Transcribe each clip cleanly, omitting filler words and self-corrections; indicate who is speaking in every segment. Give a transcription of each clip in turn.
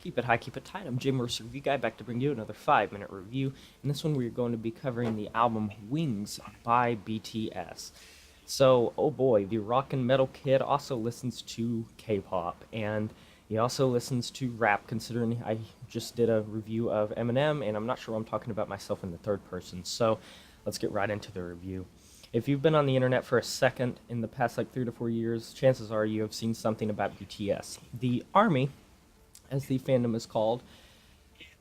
Speaker 1: Keep it high, keep it tight. I'm Jay Mercer, Review Guy, back to bring you another 5-minute review. In this one, we're going to be covering the album Wings by BTS. So, oh boy, the rock and metal kid also listens to K-pop, and he also listens to rap, considering I just did a review of Eminem, and I'm not sure I'm talking about myself in the third person. So, let's get right into the review. If you've been on the internet for a second in the past 3 to 4 years, chances are you have seen something about BTS. The ARMY, as the fandom is called,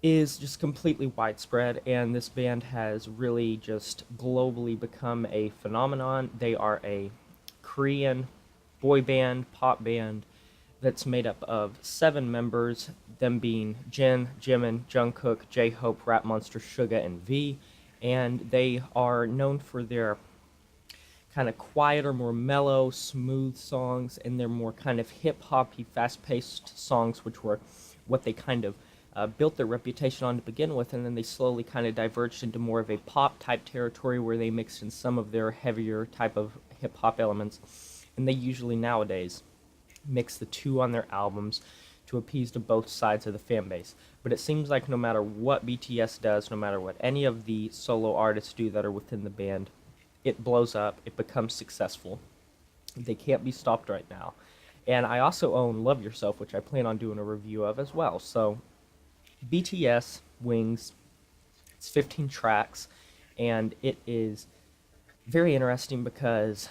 Speaker 1: is just completely widespread, and this band has really just globally become a phenomenon. They are a Korean boy band, pop band, that's made up of 7 members, them being Jin, Jimin, Jungkook, J-Hope, Rap Monster, Suga, and V, and they are known for their kind of quieter, more mellow, smooth songs, and their more kind of hip-hoppy, fast-paced songs, which were what they kind of built their reputation on to begin with, and then they slowly kind of diverged into more of a pop-type territory where they mixed in some of their heavier type of hip-hop elements, and they usually nowadays mix the two on their albums to appease to both sides of the fan base. But it seems like no matter what BTS does, no matter what any of the solo artists do that are within the band, it blows up, it becomes successful. They can't be stopped right now. And I also own Love Yourself, which I plan on doing a review of as well. So, BTS Wings, it's 15 tracks, and it is very interesting because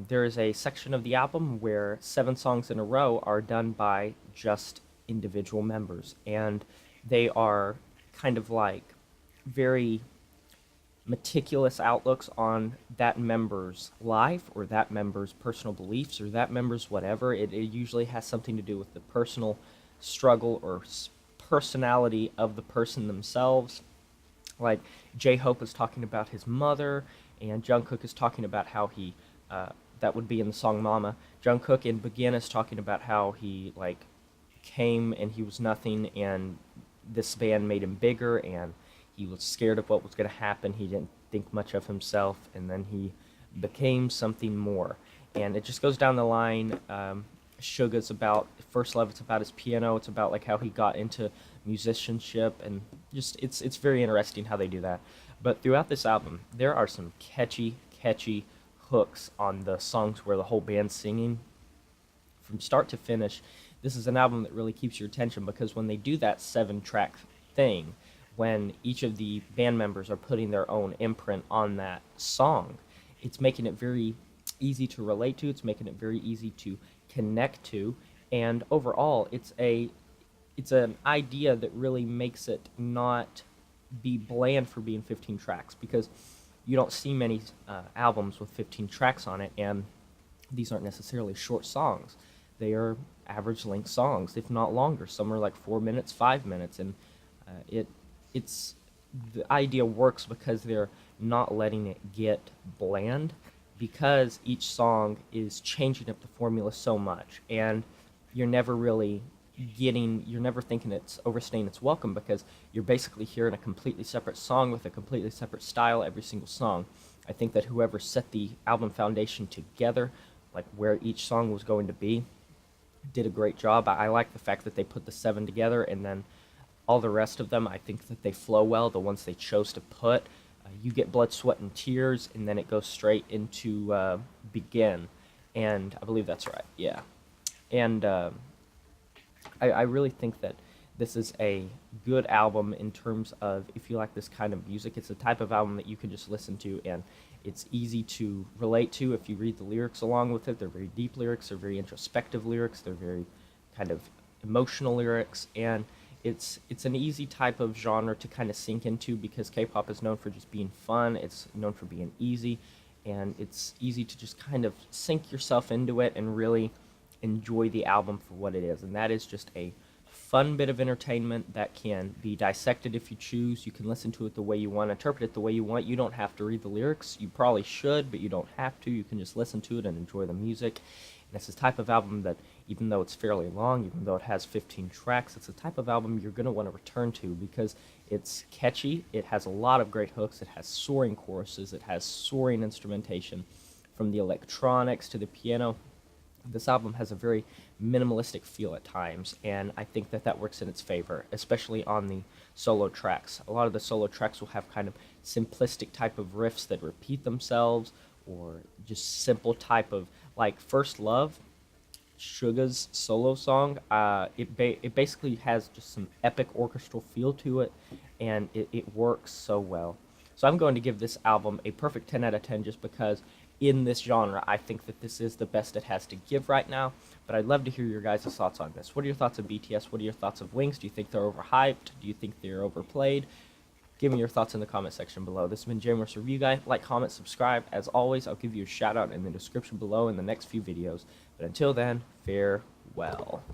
Speaker 1: there is a section of the album where 7 songs in a row are done by just individual members, and they are kind of like very meticulous outlooks on that member's life or that member's personal beliefs or that member's whatever. It usually has something to do with the personal struggle or personality of the person themselves. Like, J-Hope is talking about his mother, and Jungkook is talking about how he, that would be in the song Mama. Jungkook in Begin is talking about how he, came and he was nothing, and this band made him bigger, and he was scared of what was going to happen. He didn't think much of himself, and then he became something more. And it just goes down the line. Suga's about First Love. It's about his piano. It's about how he got into musicianship, and just it's very interesting how they do that. But throughout this album, there are some catchy hooks on the songs where the whole band's singing from start to finish. This is an album that really keeps your attention because when they do that 7-track thing, when each of the band members are putting their own imprint on that song, it's making it very easy to relate to, it's making it very easy to connect to, and overall, it's an idea that really makes it not be bland for being 15 tracks, because you don't see many albums with 15 tracks on it, and these aren't necessarily short songs. They are average length songs, if not longer. Some are 4 minutes, 5 minutes, and the idea works because they're not letting it get bland, because each song is changing up the formula so much, and you're never thinking it's overstaying its welcome, because you're basically hearing a completely separate song with a completely separate style every single song. I think that whoever set the album foundation together, where each song was going to be, did a great job. I like the fact that they put the 7 together, and then all the rest of them, I think that they flow well. The ones they chose to put, You Get Blood, Sweat, and Tears, and then it goes straight into Begin. And I believe that's right, yeah. And I really think that this is a good album in terms of, if you like this kind of music, it's the type of album that you can just listen to, and it's easy to relate to if you read the lyrics along with it. They're very deep lyrics, they're very introspective lyrics, they're very kind of emotional lyrics, and it's an easy type of genre to kind of sink into, because K-pop is known for just being fun, it's known for being easy, and it's easy to just kind of sink yourself into it and really enjoy the album for what it is. And that is just a fun bit of entertainment that can be dissected if you choose. You can listen to it the way you want, interpret it the way you want. You don't have to read the lyrics. You probably should, but you don't have to. You can just listen to it and enjoy the music. And it's the type of album that, even though it's fairly long, even though it has 15 tracks, it's the type of album you're going to want to return to, because it's catchy, it has a lot of great hooks, it has soaring choruses, it has soaring instrumentation, from the electronics to the piano. This album has a very minimalistic feel at times, and I think that that works in its favor, especially on the solo tracks. A lot of the solo tracks will have kind of simplistic type of riffs that repeat themselves, or just simple type of, like First Love, Suga's solo song. It basically has just some epic orchestral feel to it, and it works so well. So I'm going to give this album a perfect 10 out of 10 just because in this genre, I think that this is the best it has to give right now. But I'd love to hear your guys' thoughts on this. What are your thoughts of BTS? What are your thoughts of Wings? Do you think they're overhyped? Do you think they're overplayed? Give me your thoughts in the comment section below. This has been GMgaming Review Guy. Like, comment, subscribe. As always, I'll give you a shout out in the description below in the next few videos. But until then, farewell.